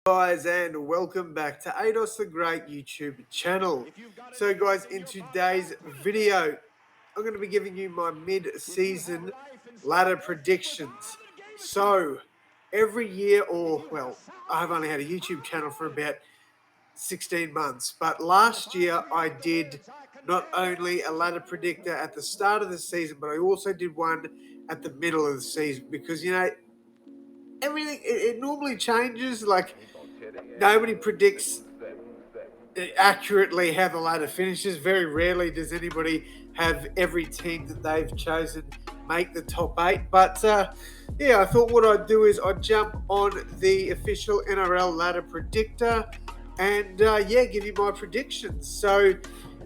Guys, and welcome back to AdosTheGreat YouTube channel. So guys, in today's video I'm going to be giving you my mid-season ladder predictions. So every year, or well, I've only had a YouTube channel for about 16 months, but last year I did not only a ladder predictor at the start of the season, but I also did one at the middle of the season, because everything it normally changes. Like, nobody predicts accurately how the ladder finishes. Very rarely does anybody have every team that they've chosen make the top 8. But yeah, I thought what I'd do is I'd jump on the official NRL Ladder Predictor and yeah, give you my predictions. So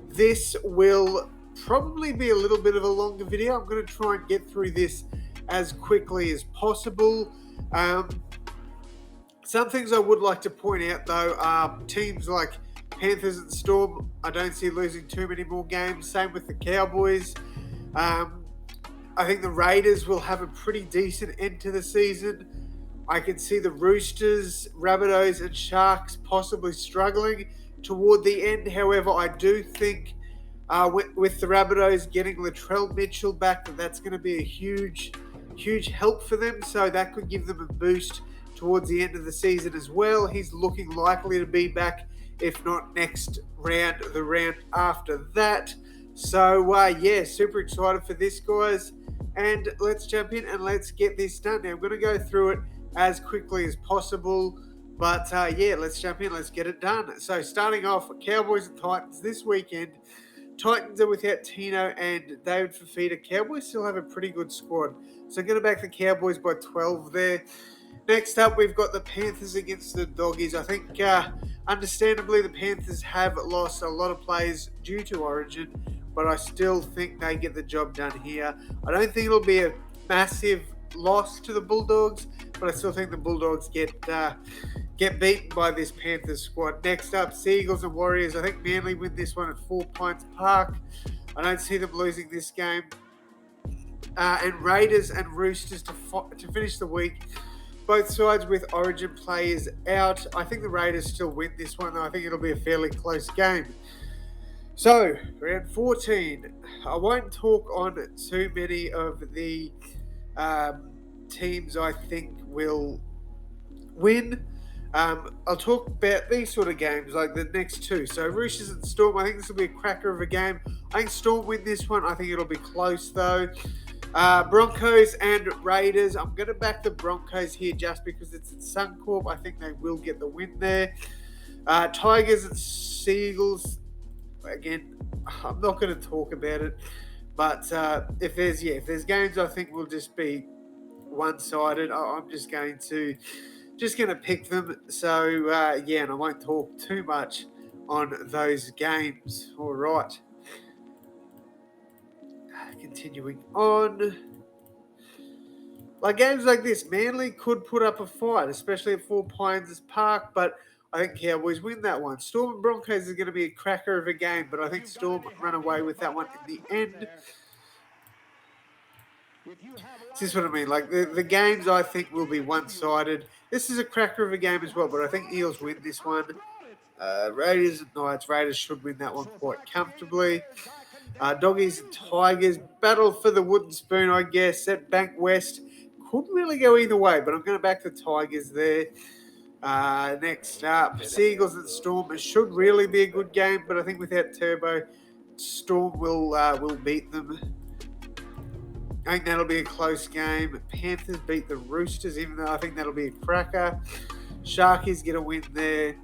this will probably be a little bit of a longer video. I'm going to try and get through this as quickly as possible. Some things I would like to point out, though, are teams like Panthers and Storm. I don't see losing too many more games. Same with the Cowboys. I think the Raiders will have a pretty decent end to the season. I can see the Roosters, Rabbitohs, and Sharks possibly struggling toward the end. However, I do think with the Rabbitohs getting Latrell Mitchell back, that's going to be a huge help for them. So that could give them a boost towards the end of the season as well. He's looking likely to be back, if not next round, the round after that. So yeah, super excited for this, guys. And let's jump in and let's get this done. Now I'm going to go through it as quickly as possible, but yeah, let's jump in, let's get it done. So starting off, Cowboys and Titans this weekend. Titans are without Tino and David Fafita. Cowboys still have a pretty good squad, so I'm going to back the Cowboys by 12 there. Next up, we've got the Panthers against the Doggies. I think, understandably, the Panthers have lost a lot of players due to Origin, but I still think they get the job done here. I don't think it'll be a massive loss to the Bulldogs, but I still think the Bulldogs get beaten by this Panthers squad. Next up, Seagulls and Warriors. I think Manly win this one at 4 Pines Park. I don't see them losing this game. And Raiders and Roosters to finish the week. Both sides with Origin players out. I think the Raiders still win this one, though. I think it'll be a fairly close game. So, round 14. I won't talk on too many of the teams I think will win. I'll talk about these sort of games, like the next two. So, Roosters and Storm, I think this will be a cracker of a game. I think Storm win this one. I think it'll be close, though. Broncos and Raiders. I'm going to back the Broncos here just because it's at Suncorp. I think they will get the win there. Tigers and Seagulls. Again, I'm not going to talk about it, but if there's games I think will just be one-sided, I'm just going to pick them. So yeah, and I won't talk too much on those games. All right. Continuing on, like games like this, Manly could put up a fight, especially at 4 Pines Park, but I think Cowboys win that one. Storm and Broncos is going to be a cracker of a game, but I think Storm run away with that one in the end. This is what I mean. Like the games I think will be one-sided. This is a cracker of a game as well, but I think Eels win this one. Raiders and Knights. Raiders should win that one quite comfortably. Doggies and Tigers, battle for the wooden spoon, I guess. At Bank West, could really go either way, but I'm going to back the Tigers there. Next up, Seagulls and Storm. It should really be a good game, but I think without Turbo, Storm will beat them. I think that'll be a close game. Panthers beat the Roosters, even though I think that'll be a cracker. Sharkies get a win there.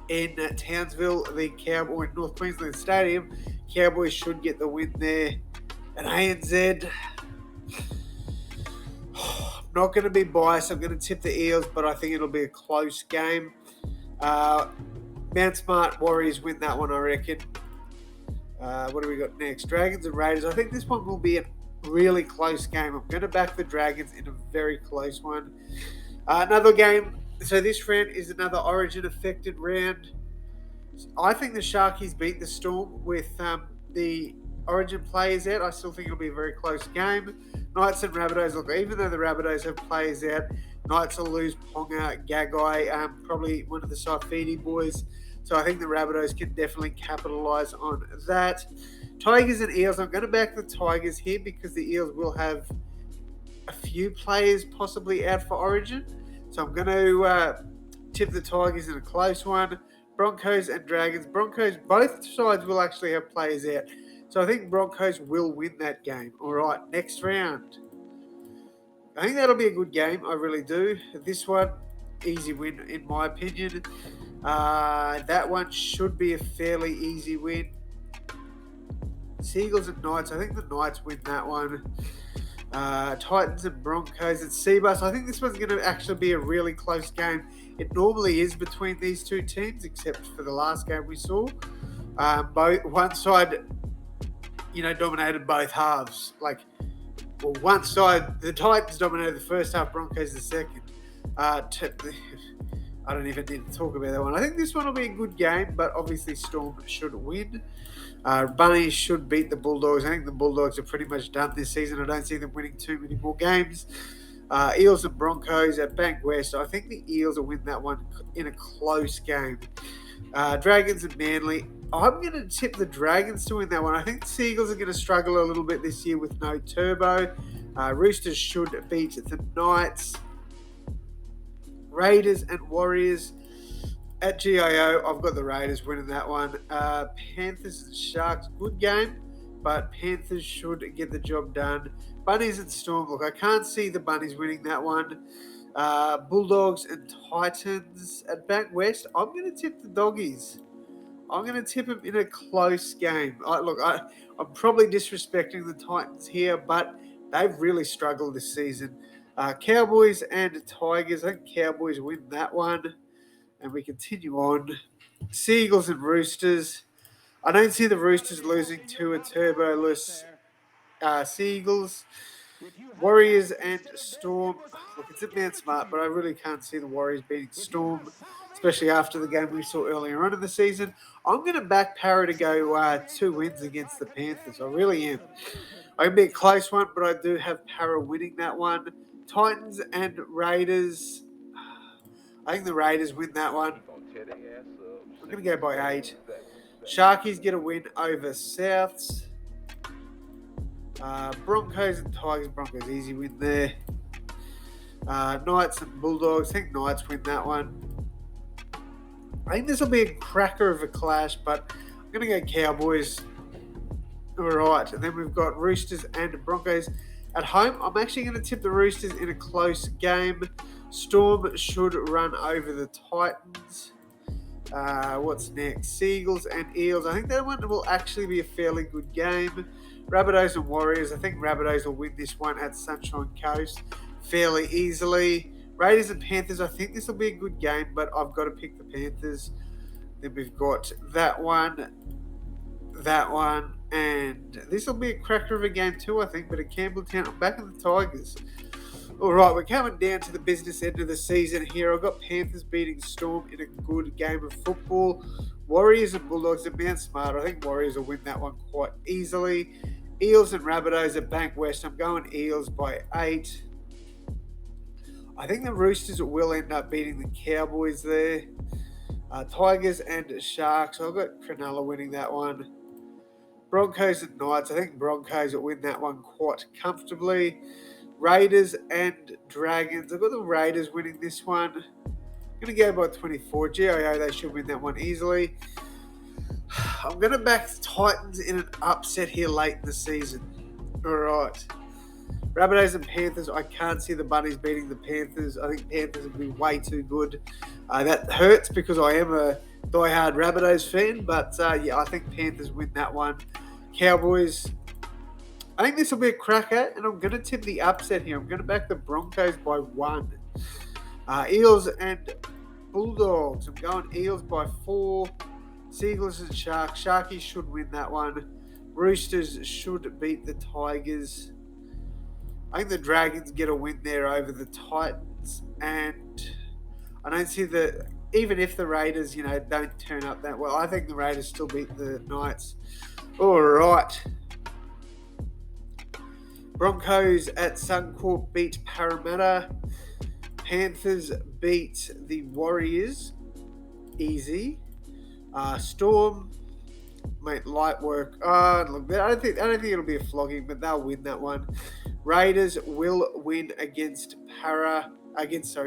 In Townsville, the Cowboys, North Queensland Stadium, Cowboys should get the win there. At ANZ, I'm not going to be biased. I'm going to tip the Eels, but I think it'll be a close game. Mount Smart Warriors win that one, I reckon. What do we got next? Dragons and Raiders. I think this one will be a really close game. I'm going to back the Dragons in a very close one. Another game. So this round is another Origin-affected round. I think the Sharkies beat the Storm with the Origin players out. I still think it'll be a very close game. Knights and Rabbitohs, look, even though the Rabbitohs have players out, Knights will lose Ponga, Gagai, probably one of the Saifidi boys. So I think the Rabbitohs can definitely capitalise on that. Tigers and Eels. I'm going to back the Tigers here because the Eels will have a few players possibly out for Origin. So I'm going to tip the Tigers in a close one. Broncos and Dragons. Broncos, both sides will actually have players out. So I think Broncos will win that game. All right, next round. I think that'll be a good game. I really do. This one, easy win in my opinion. That one should be a fairly easy win. Seagulls and Knights. I think the Knights win that one. Titans and Broncos at Seabus. I think this one's going to actually be a really close game. It normally is between these two teams, except for the last game we saw. One side, dominated both halves. One side, the Titans dominated the first half, Broncos the second. I don't even need to talk about that one. I think this one will be a good game, but obviously Storm should win. Bunnies should beat the Bulldogs. I think the Bulldogs are pretty much done this season. I don't see them winning too many more games. Eels and Broncos at Bankwest. I think the Eels will win that one in a close game. Dragons and Manly. I'm going to tip the Dragons to win that one. I think the Seagulls are going to struggle a little bit this year with no Turbo. Roosters should beat the Knights. Raiders and Warriors at GIO. I've got the Raiders winning that one. Panthers and Sharks, good game, but Panthers should get the job done. Bunnies and Storm. Look, I can't see the Bunnies winning that one. Bulldogs and Titans at Bankwest. I'm going to tip the Doggies. I'm going to tip them in a close game. I'm probably disrespecting the Titans here, but they've really struggled this season. Cowboys and Tigers. I think Cowboys win that one. And we continue on. Seagulls and Roosters. I don't see the Roosters losing to a turbo-less Seagulls. Warriors and Storm. Look, it's a bit smart, but I really can't see the Warriors beating Storm, especially after the game we saw earlier on in the season. I'm going to back Para to go 2 wins against the Panthers. I really am. It'll be a close one, but I do have Para winning that one. Titans and Raiders. I think the Raiders win that one. I'm going to go by 8. Sharkies get a win over Souths. Broncos and Tigers. Broncos easy win there. Knights and Bulldogs. I think Knights win that one. I think this will be a cracker of a clash, but I'm going to go Cowboys. All right, and then we've got Roosters and Broncos at home. I'm actually going to tip the Roosters in a close game. Storm should run over the Titans. What's next? Seagulls and Eels. I think that one will actually be a fairly good game. Rabbitohs and Warriors. I think Rabbitohs will win this one at Sunshine Coast fairly easily. Raiders and Panthers. I think this will be a good game, but I've got to pick the Panthers. Then we've got that one, and this will be a cracker of a game too, I think. But at Campbelltown, I'm back in the Tigers. All right, we're coming down to the business end of the season here. I've got Panthers beating Storm in a good game of football. Warriors and Bulldogs are being smart. I think Warriors will win that one quite easily. Eels and Rabbitohs at Bankwest. I'm going Eels by 8. I think the Roosters will end up beating the Cowboys there. Tigers and Sharks. I've got Cronulla winning that one. Broncos and Knights. I think Broncos will win that one quite comfortably. Raiders and Dragons. I've got the Raiders winning this one. I'm going to go by 24. GIO, they should win that one easily. I'm going to back the Titans in an upset here late in the season. All right. Rabbitohs and Panthers. I can't see the Bunnies beating the Panthers. I think Panthers will be way too good. That hurts because I am a diehard Rabbitohs fan. But, I think Panthers win that one. Cowboys. I think this will be a cracker, and I'm going to tip the upset here. I'm going to back the Broncos by 1. Eels and Bulldogs. I'm going Eels by 4. Seagulls and Sharks. Sharkies should win that one. Roosters should beat the Tigers. I think the Dragons get a win there over the Titans. And I don't see even if the Raiders, don't turn up that well, I think the Raiders still beat the Knights. All right. Broncos at Suncorp beat Parramatta. Panthers beat the Warriors. Easy. Storm, mate, light work. Look, I don't think it'll be a flogging, but they'll win that one. Raiders will win against against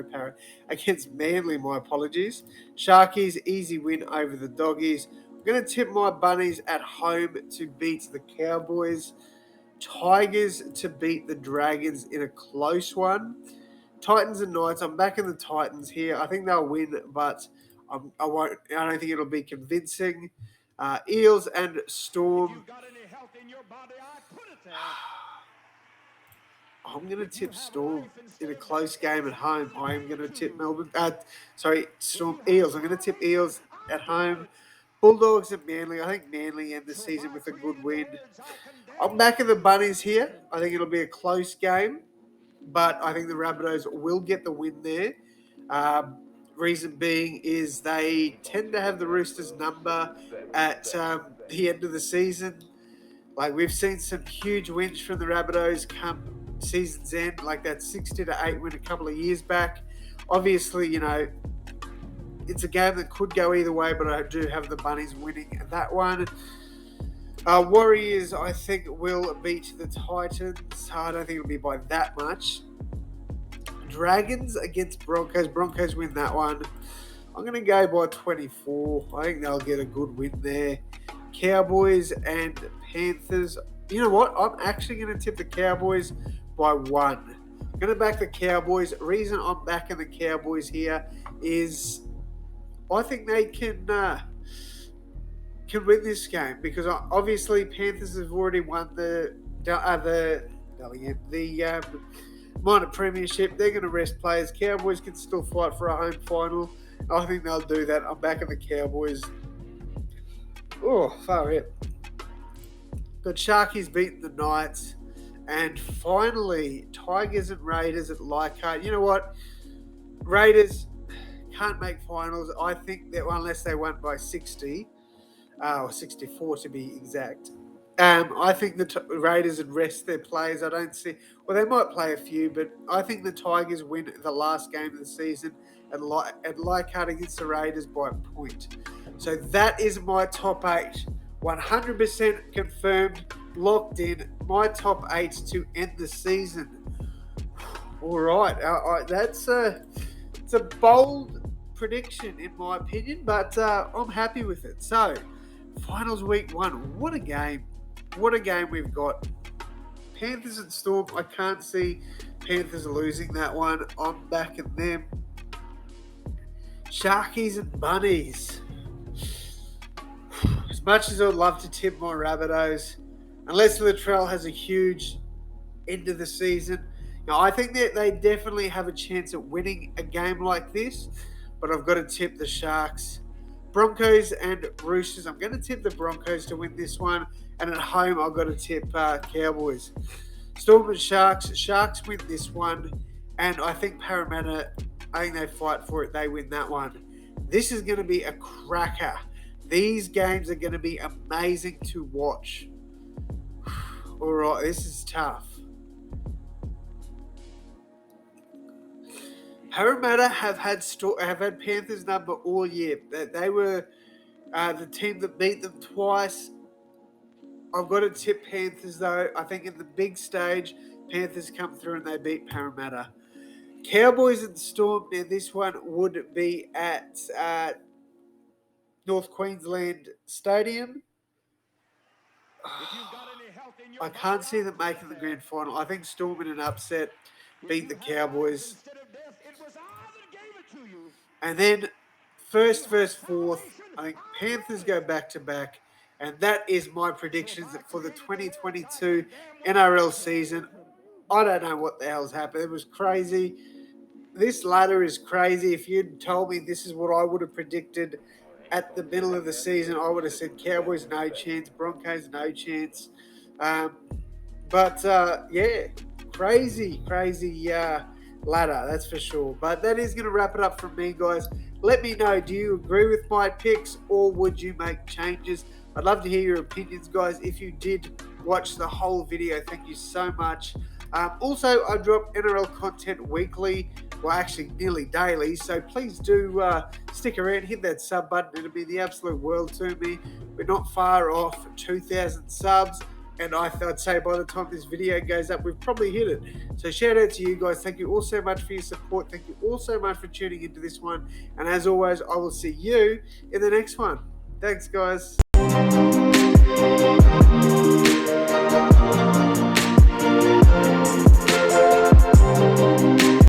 Manly. My apologies. Sharkies easy win over the Doggies. I'm gonna tip my bunnies at home to beat the Cowboys. Tigers to beat the Dragons in a close one. Titans and Knights. I'm backing the Titans here. I think they'll win, but I won't. I don't think it'll be convincing. Eels and Storm. I'm going to tip Storm in a close game at home. I am going to tip Melbourne. Storm Eels. I'm going to tip Eels at home. Bulldogs and Manly. I think Manly end the season with a good win. I'm backing the Bunnies here. I think it'll be a close game, but I think the Rabbitohs will get the win there. Reason being is they tend to have the Roosters' number at the end of the season. Like, we've seen some huge wins from the Rabbitohs come season's end, like that 60-8 win a couple of years back. Obviously, it's a game that could go either way, but I do have the Bunnies winning that one. Warriors, I think, will beat the Titans. I don't think it'll be by that much. Dragons against Broncos. Broncos win that one. I'm going to go by 24. I think they'll get a good win there. Cowboys and Panthers. You know what? I'm actually going to tip the Cowboys by 1. I'm going to back the Cowboys. The reason I'm backing the Cowboys here is I think they can win this game, because obviously Panthers have already won the minor premiership. They're going to rest players. Cowboys can still fight for a home final. I think they'll do that. I'm backing the Cowboys. Oh, far out. Got Sharkies beating the Knights. And finally, Tigers and Raiders at Leichhardt. You know what? Raiders can't make finals. I think that unless they won by 60, or 64 to be exact. I think the Raiders would rest their players. I don't see... Well, they might play a few, but I think the Tigers win the last game of the season at Leichhardt against the Raiders by a point. So that is my top 8. 100% confirmed, locked in. My top 8 to end the season. All right. It's a bold prediction, in my opinion, but I'm happy with it. So, finals week 1. What a game. What a game we've got. Panthers and Storm. I can't see Panthers losing that one. I'm backing them. Sharkies and Bunnies. As much as I'd love to tip my Rabbitohs, unless Latrell has a huge end of the season, I think that they definitely have a chance at winning a game like this, but I've got to tip the Sharks. Broncos and Roosters. I'm going to tip the Broncos to win this one. And at home, I've got to tip Cowboys. Storm and Sharks. Sharks win this one. And I think Parramatta, I think they fight for it. They win that one. This is going to be a cracker. These games are going to be amazing to watch. All right, this is tough. Parramatta have had Panthers number all year. They were the team that beat them twice. I've got to tip Panthers, though. I think in the big stage, Panthers come through and they beat Parramatta. Cowboys and Storm. Now, this one would be at North Queensland Stadium. I can't see them making the grand final. I think Storm in an upset beat the Cowboys. And then first versus fourth, I think Panthers go back-to-back. And that is my predictions for the 2022 NRL season. I don't know what the hell's happened. It was crazy. This ladder is crazy. If you'd told me this is what I would have predicted at the middle of the season, I would have said Cowboys, no chance. Broncos, no chance. Yeah, crazy ladder, that's for sure. But that is going to wrap it up from me, guys. Let me know, do you agree with my picks or would you make changes? I'd love to hear your opinions, guys. If you did watch the whole video, thank you so much. Also, I drop NRL content weekly, well, actually nearly daily, so please do stick around, hit that sub button. It'll be the absolute world to me. We're not far off 2,000 subs, and I'd say by the time this video goes up, we've probably hit it. So shout out to you guys. Thank you all so much for your support. Thank you all so much for tuning into this one. And as always, I will see you in the next one. Thanks, guys.